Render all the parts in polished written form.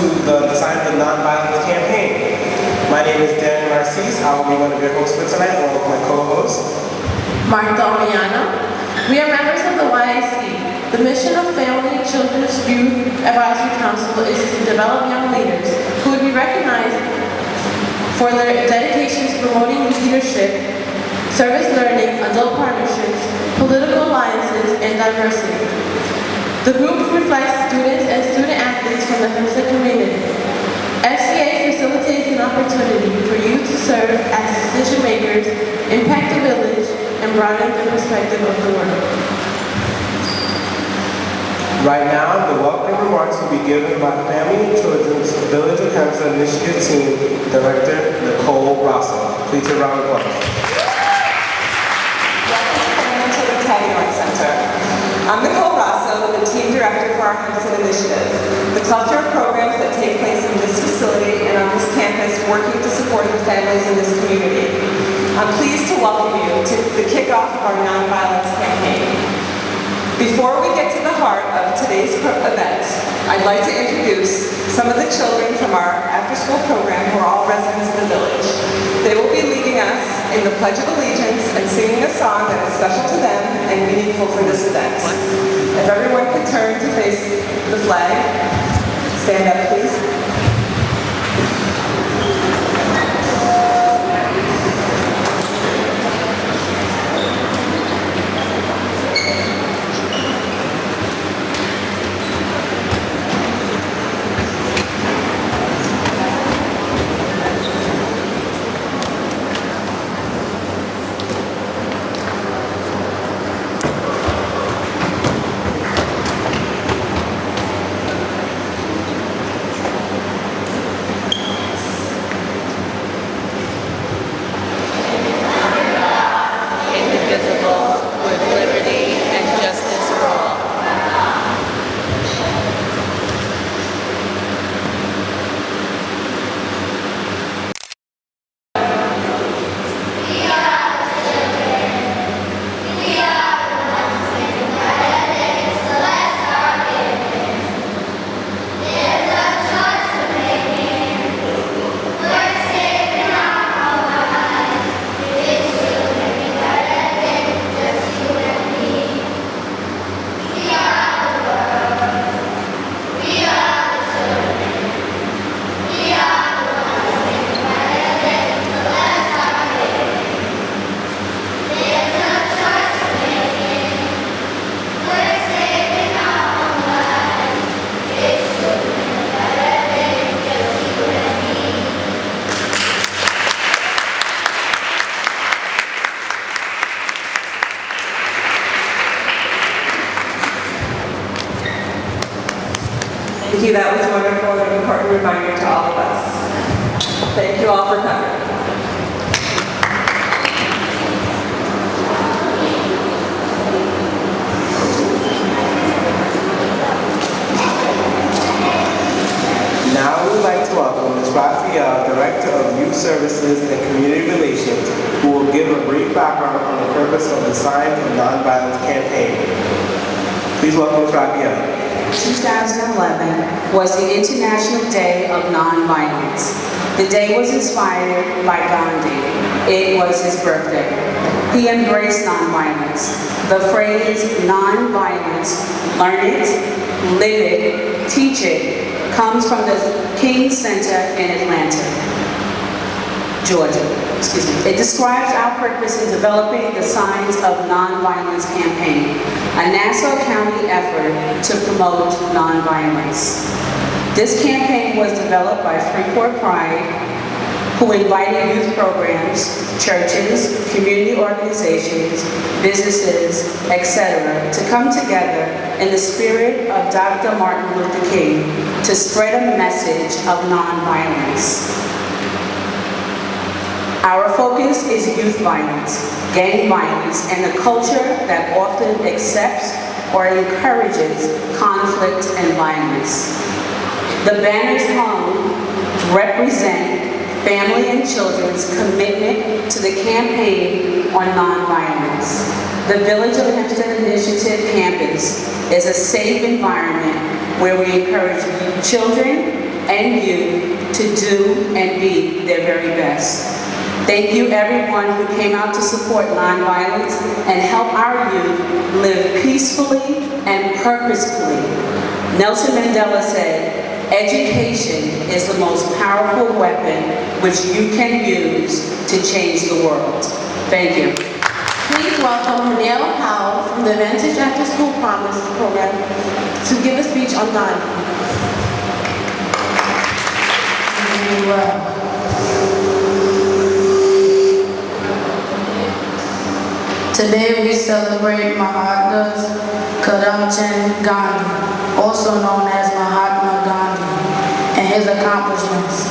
the Signs of Nonviolence campaign. My name is Daniel Narcisse. I will be one of your hosts for tonight, along with my co-host, Martha Omiano. We are members of the YIC. The mission of Family, Children's, Youth Advisory Council is to develop young leaders who would be recognized for their dedication to promoting leadership, service learning, adult partnerships, political alliances, and diversity. The group reflects students and student athletes from the Hempstead community. FCA facilitates an opportunity for youth to serve as decision makers, impact the village, and broaden the perspective of the world. Right now, the welcome remarks will be given by Family and Children's Village of Hempstead Initiative Team Director Nicole Rosso. Please a round of applause. Welcome to the Tagging Center. I'm Nicole Rosso, the Team Director for our Hempstead Initiative, the cluster of programs that take place in this facility and on this campus working to support the families in this community. I'm pleased to welcome you to the kickoff of our nonviolence campaign. Before we get to the heart of today's event, I'd like to introduce some of the children from our after-school program who are all residents of the village. They will be leading us in the Pledge of Allegiance and singing a song that is special to them and meaningful for this event. If everyone could turn to face the flag, stand up please. Thank you, that was wonderful and an important reminder to all of us. Thank you all for coming. Now we would like to welcome Ms. Raphael, Director of Youth Services and Community Relations, who will give a brief background on the purpose of the Signs of Nonviolence campaign. Please welcome Ms. Raphael. 2011 was the International Day of Nonviolence. The day was inspired by Gandhi. It was his birthday. He embraced nonviolence. The phrase nonviolence, learn it, live it, teach it, comes from the King Center in Atlanta, Georgia. It describes our purpose in developing the Signs of Nonviolence campaign, a Nassau County effort to promote nonviolence. This campaign was developed by Freeport Pride, who invited youth programs, churches, community organizations, businesses, etc., to come together in the spirit of Dr. Martin Luther King to spread a message of nonviolence. Our focus is youth violence, gang violence, and the culture that often accepts or encourages conflict and violence. The banners hung represent Family and Children's commitment to the campaign on nonviolence. The Village of Hempstead Initiative campus is a safe environment where we encourage children, and youth to do and be their very best. Thank you everyone who came out to support nonviolence and help our youth live peacefully and purposefully. Nelson Mandela said, "Education is the most powerful weapon which you can use to change the world." Thank you. Please welcome Manila Powell from the Vantage After School Promise Program to give a speech on Gandhi. Today we celebrate Mahatma Karamchand Gandhi, also known as Mahatma Gandhi, and his accomplishments.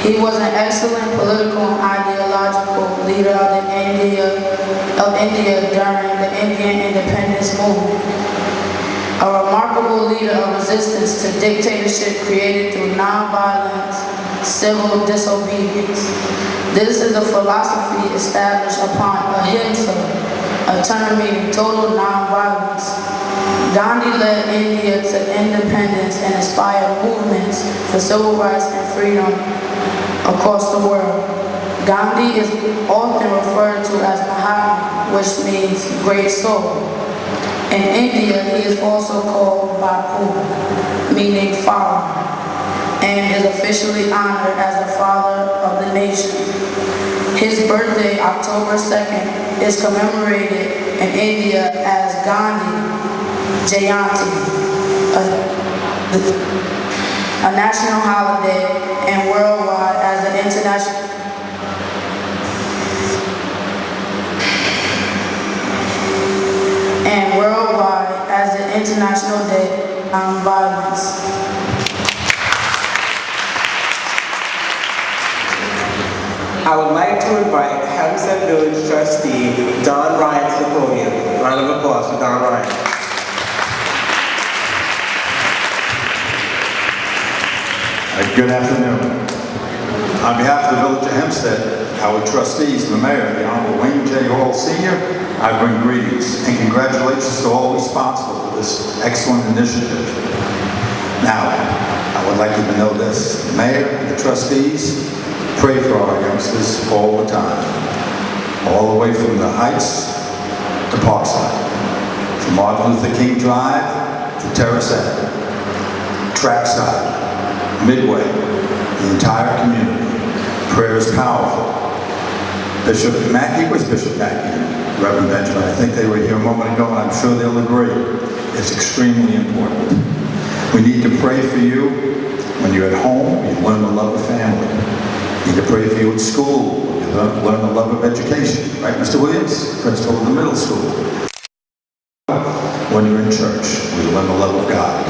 He was an excellent political and ideological leader of India during the Indian independence movement. A remarkable leader of resistance to dictatorship created through nonviolence, civil disobedience. This is a philosophy established upon ahimsa, a term meaning total nonviolence. Gandhi led India to independence and inspired movements for civil rights and freedom across the world. Gandhi is often referred to as Mahatma, which means great soul. In India, he is also called Bapu, meaning father, and is officially honored as the father of the nation. His birthday, October 2nd, is commemorated in India as Gandhi Jayanti, a national holiday, and worldwide as the International Day of Nonviolence. I would like to invite Hempstead Village Trustee Don Ryan to the podium. Round of applause for Don Ryan. Good afternoon. On behalf of the Village of Hempstead, our trustees, the mayor, the Honorable Wayne J. Hall Sr., I bring greetings and congratulations to all responsible for this excellent initiative. Now, I would like you to know this. The mayor and the trustees pray for our youngsters all the time, all the way from the Heights to Parkside, from Martin Luther King Drive to Terrace Ave, Trackside, Midway, the entire community. Prayer is powerful. Bishop Mackey, where's Bishop Mackey? Reverend Benjamin, I think they were here a moment ago, and I'm sure they'll agree. It's extremely important. We need to pray for you when you're at home. You learn the love of family. We need to pray for you at school. You learn the love of education. Right, Mr. Williams? Principal of the middle school. When you're in church, we learn the love of God.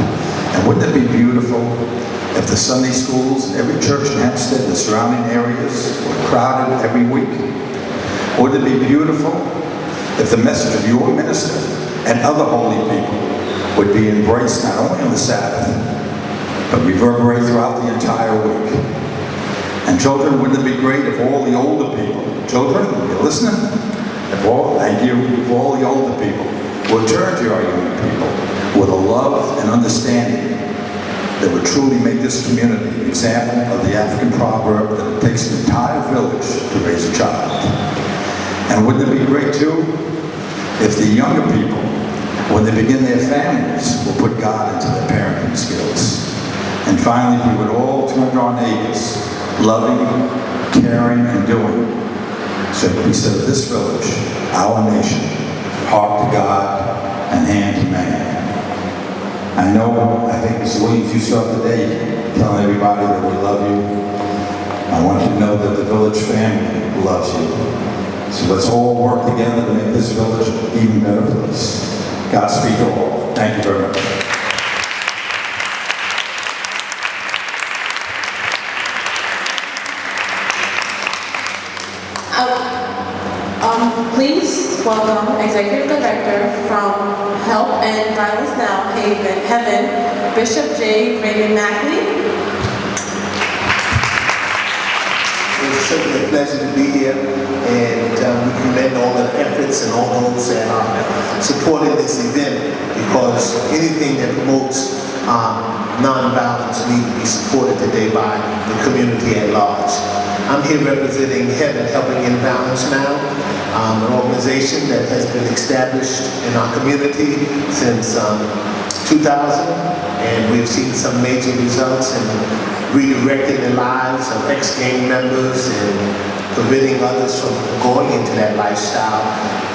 And wouldn't it be beautiful if the Sunday schools in every church in Hempstead and the surrounding areas were crowded every week? Wouldn't it be beautiful if the message of your minister and other holy people would be embraced not only on the Sabbath, but reverberate throughout the entire week? And children, wouldn't it be great if all the older people, children, you're listening? Thank you, if all the older people would turn to our younger people with a love and understanding that would truly make this community an example of the African proverb that it takes an entire village to raise a child. And wouldn't it be great too if the younger people, when they begin their families, will put God into their parenting skills. And finally, we would all turn to our neighbors, loving, caring, and doing, so that we serve this village, our nation, heart to God and hand to man. I think Mr. Williams, you start the day telling everybody that we love you. I want you to know that the village family loves you. So let's all work together to make this village an even better place. Godspeed to all. Thank you very much. Please welcome Executive Director from Help and Violence Now, Heaven, Bishop J. Raymond Mackley. It's certainly a pleasure to be here, and we commend all the efforts and all those that are supporting this event, because anything that promotes nonviolence need to be supported today by the community at large. I'm here representing Heaven Helping in Balance Now, an organization that has been established in our community since 2000, and we've seen some major results in redirecting the lives of ex-gang members and preventing others from going into that lifestyle.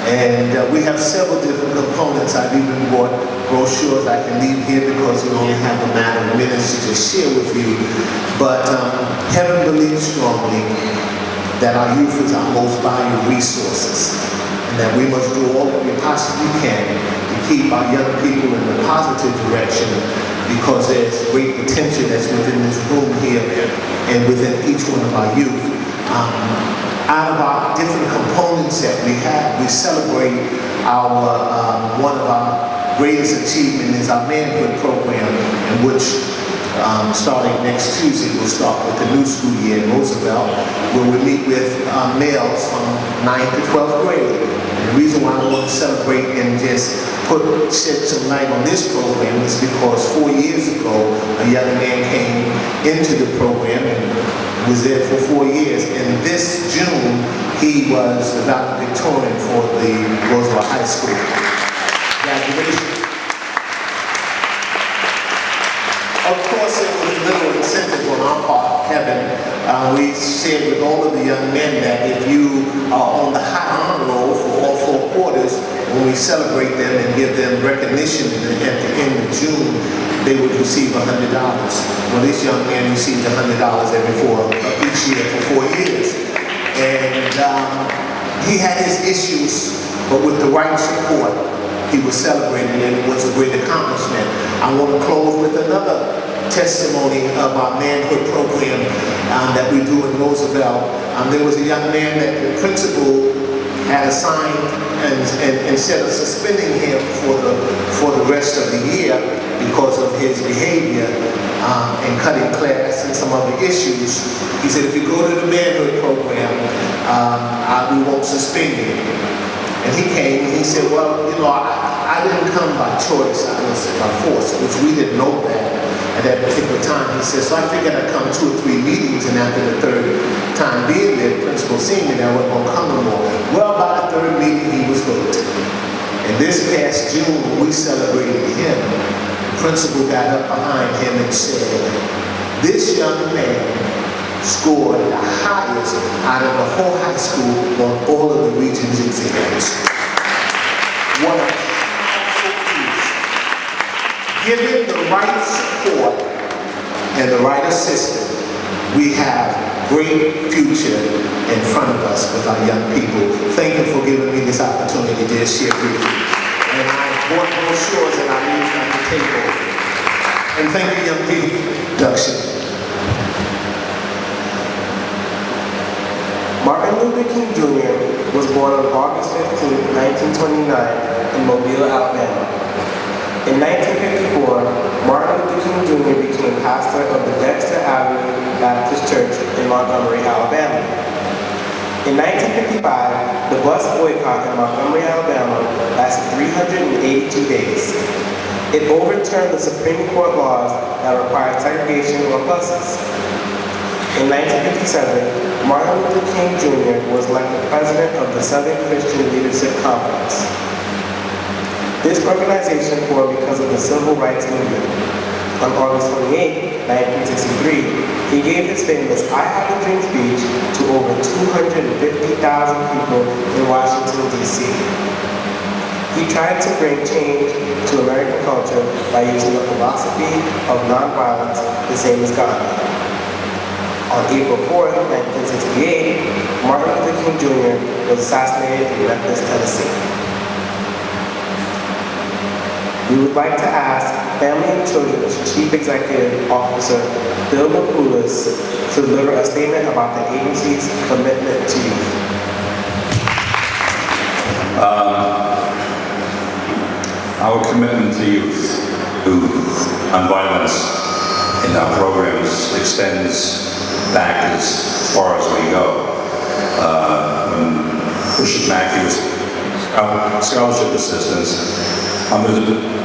And we have several different components. I've even brought brochures I can leave here because we only have a matter of minutes to just share with you. But Heaven believes strongly that our youth is our most valuable resources, and that we must do all that we possibly can to keep our young people in a positive direction, because there's great potential that's within this room here and within each one of our youth. Out of our different components that we have, we celebrate our one of our greatest achievements is our manhood program, in which starting next Tuesday, we'll start with the new school year in Roosevelt, where we meet with males from 9th to 12th grade. And the reason why I want to celebrate and just shed some light on this program is because 4 years ago, a young man came into the program and was there for 4 years. And this June, he was the valedictorian for the Roosevelt High School graduation. Of course, it was a little incentive on our part, Heaven. We shared with all of the young men that if you are on the high honor roll for all 4 quarters, when we celebrate them and give them recognition at the end of June, they would receive $100. Well, this young man received $100 each year for 4 years. And he had his issues, but with the right support, he was celebrated, and it was a great accomplishment. I want to close with another testimony of our manhood program that we do in Roosevelt. There was a young man that the principal had assigned, and instead of suspending him for the rest of the year because of his behavior and cutting class and some other issues, he said, if you go to the manhood program, we won't suspend you. And he came and he said, well, you know, I didn't come by choice, I was by force, which we didn't know that at that particular time. He said, so I figured I'd come 2 or 3 meetings, and after the 3rd time being there, the principal seen me that I wasn't going to come no more. Well, by the 3rd meeting, he was hooked. And this past June, when we celebrated him, the principal got up behind him and said, this young man scored the highest out of the whole high school on all of the region's exams. What a powerful piece. Given the right support and the right assistance, we have great future in front of us with our young people. Thank you for giving me this opportunity to share with you. And I bought brochures and I leave them on the table. And thank you, young people. Production. Martin Luther King Jr. was born on August 15, 1929 in Mobile, Alabama. In 1954, Martin Luther King Jr. became pastor of the Dexter Avenue Baptist Church in Montgomery, Alabama. In 1955, the bus boycott in Montgomery, Alabama lasted 382 days. It overturned the Supreme Court laws that required segregation on buses. In 1957, Martin Luther King Jr. was elected president of the Southern Christian Leadership Conference. This organization formed because of the Civil Rights Movement. On August 28, 1963, he gave his famous I Have a Dream speech to over 250,000 people in Washington, D.C. He tried to bring change to American culture by using the philosophy of nonviolence, the same as Gandhi. On April 4, 1968, Martin Luther King Jr. was assassinated in Memphis, Tennessee. We would like to ask Family and Children's Chief Executive Officer Bill Mapulis to deliver a statement about the agency's commitment to youth. Our commitment to youth, to nonviolence in our programs extends back as far as we go. When Bishop Mackey was scholarship assistants, under the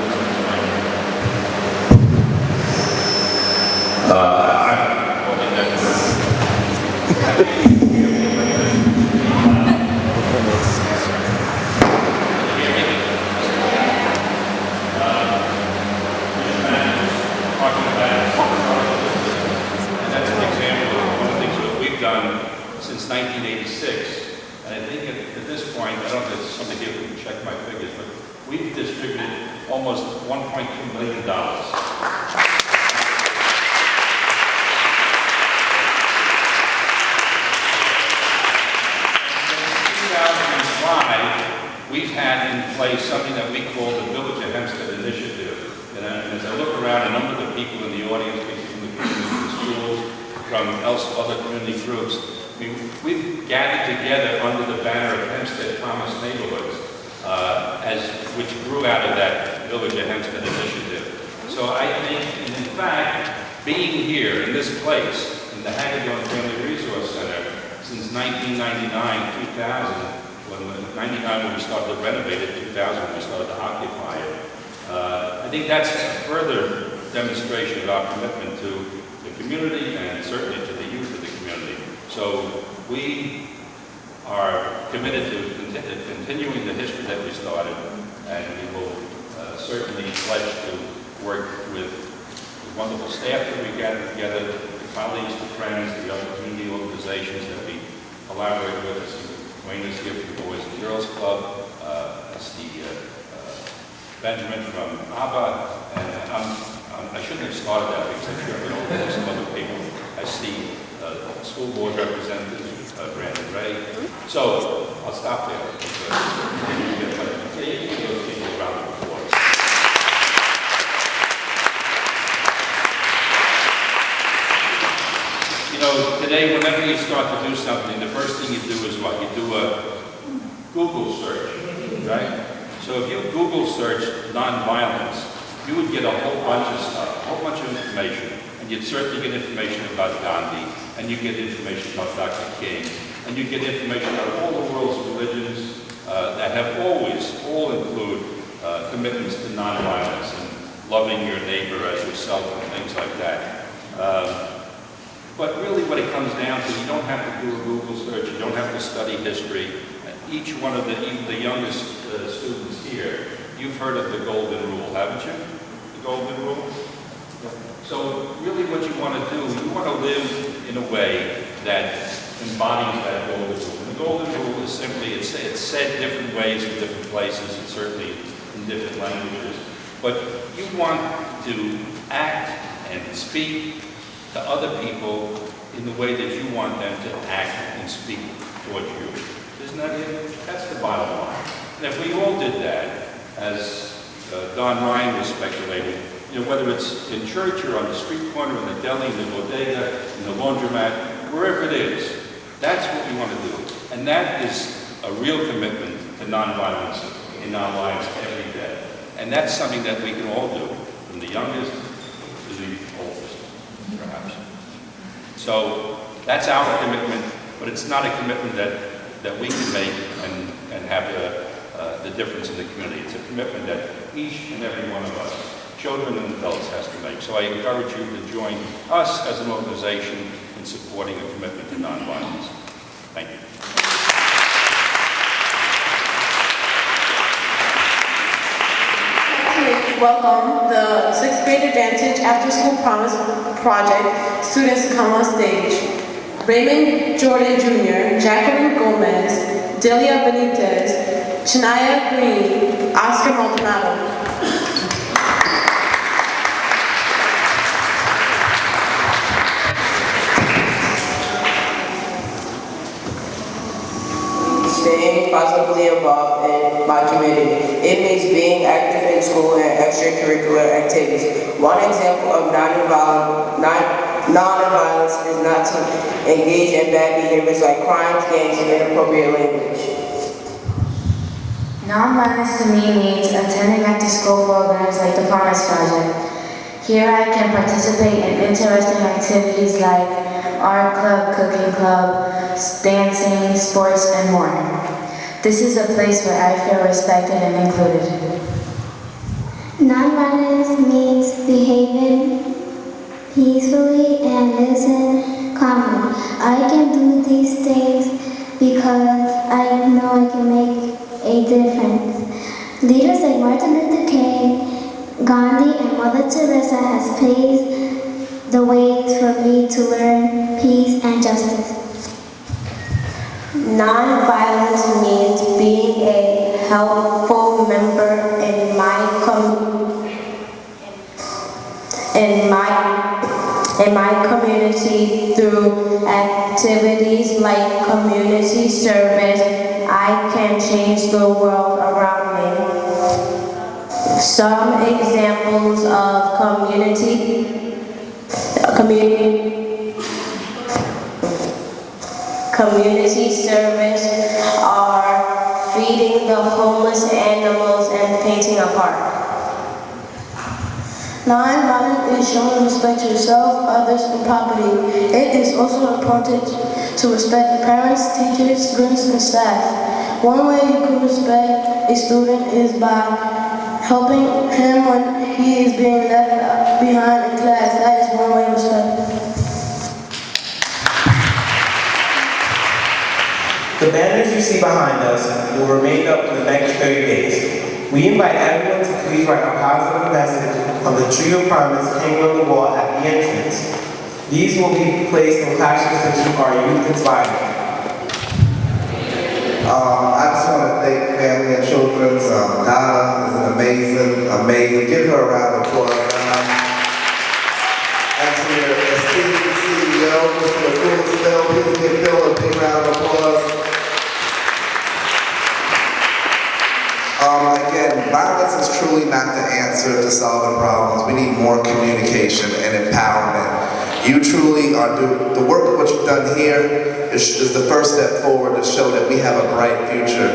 Since 1986, and I think at this point, I don't know if somebody here can check my figures, but we've distributed almost $1.2 million. We've had in place something that we call the VHI Hempstead Initiative. And as I look around, a number of the people in the audience, people from the community schools, from other community groups, we've gathered together under the banner of Hempstead Thomas Neighborhoods, which grew out of that VHI Hempstead Initiative. So I think, and in fact, being here in this place, in the Hagedorn Family Resource Center, since 1999, 2000, when we started to renovate it, 2000 when we started to occupy it. I think that's a further demonstration of our commitment to the community and certainly to the youth of the community. So we are committed to continuing the history that we started, and we will certainly pledge to work with the wonderful staff that we gather together, the colleagues, the friends, the other community organizations that we collaborate with. Wayne is here from the Boys and Girls Club. I see Benjamin from ABBA, and I shouldn't have started that because I'm sure there are some other people. I see school board representatives, Brandon Ray. So I'll stop there. You can go give a round of applause. You know, today, whenever you start to do something, the first thing you do is what? You do a Google search, right? So if you Google search nonviolence, you would get a whole bunch of stuff, a whole bunch of information. And you'd certainly get information about Gandhi, and you get information about Dr. King, and you get information about all the world's religions that have always all include commitments to nonviolence and loving your neighbor as yourself and things like that. But really what it comes down to, you don't have to do a Google search, you don't have to study history. Each one of even the youngest students here, you've heard of the Golden Rule, haven't you? The Golden Rule? So really what you want to do, you want to live in a way that embodies that Golden Rule. And the Golden Rule is simply, it's said different ways in different places, and certainly in different languages. But you want to act and speak to other people in the way that you want them to act and speak towards you. Isn't that it? That's the bottom line. And if we all did that, as Don Ryan was speculating, you know, whether it's in church or on the street corner, in the deli, in the bodega, in the laundromat, wherever it is, that's what we want to do. And that is a real commitment to nonviolence in our lives every day. And that's something that we can all do, from the youngest to the oldest, perhaps. So that's our commitment, but it's not a commitment that we can make and have the difference in the community. It's a commitment that each and every one of us, children and adults, has to make. So I encourage you to join us as an organization in supporting a commitment to nonviolence. Thank you. Welcome the 6th grade Advantage After School Promise Project students to come on stage. Raymond Jordan Jr., Jacqueline Gomez, Delia Benitez, Chania Green, Oscar Maldonado. Staying positively involved in my community. It means being active in school and extracurricular activities. One example of non-violence is not to engage in bad behaviors like crimes, gangs, and inappropriate language. Nonviolence to me means attending after-school programs like the Promise Project. Here I can participate in interesting activities like art club, cooking club, dancing, sports, and more. This is a place where I feel respected and included. Nonviolence means behaving peacefully and listen calmly. I can do these things because I know I can make a difference. Leaders like Martin Luther King, Gandhi, and Mother Teresa has paved the ways for me to learn peace and justice. Non-violence means being a helpful member in my community through activities like community service. I can change the world around me. Some examples of community service are feeding the homeless animals and painting a park. Non-violence is showing respect to yourself, others, and property. It is also important to respect parents, teachers, students, and staff. One way you can respect a student is by helping him when he is being left behind in class. That is one way of respect. The banners you see behind us will remain up for the next 30 days. We invite everyone to please write a positive message on the tree of promise hanging on the wall at the entrance. These will be placed in classrooms to keep our youth inspired. I just want to thank Family and Children's. Donna is an amazing, give her a round of applause. And to your esteemed CEO, Mr. Phil, please give Phil a big round of applause. Again, violence is truly not the answer to solving problems. We need more communication and empowerment. You truly are the work of what you've done here is the first step forward to show that we have a bright future.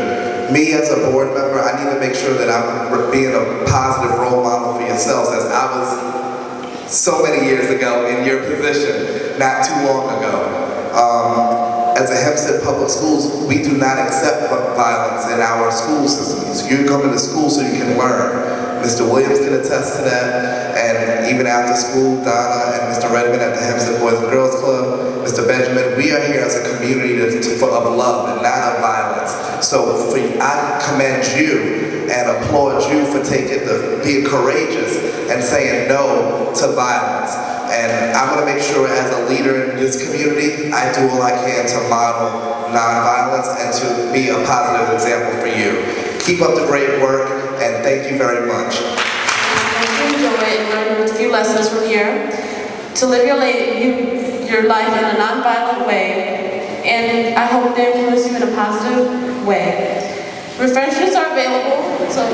Me as a board member, I need to make sure that I'm being a positive role model for yourselves, as I was so many years ago in your position, not too long ago. As a Hempstead Public Schools, we do not accept violence in our school systems. You come into school so you can learn. Mr. Williams can attest to that, and even after school, Donna and Mr. Redmond at the Hempstead Boys and Girls Club, Mr. Benjamin, we are here as a community of love and not of violence. So I commend you and applaud you for being courageous and saying no to violence. And I'm going to make sure as a leader in this community, I do all I can to model nonviolence and to be a positive example for you. Keep up the great work, and thank you very much. I enjoy and learn a few lessons from here to live your life in a nonviolent way, and I hope they influence you in a positive way. Refreshments are available, so.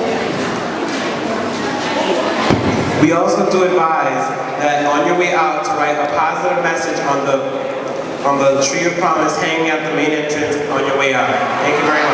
We also do advise that on your way out to write a positive message on the tree of promise hanging at the main entrance on your way out. Thank you very much.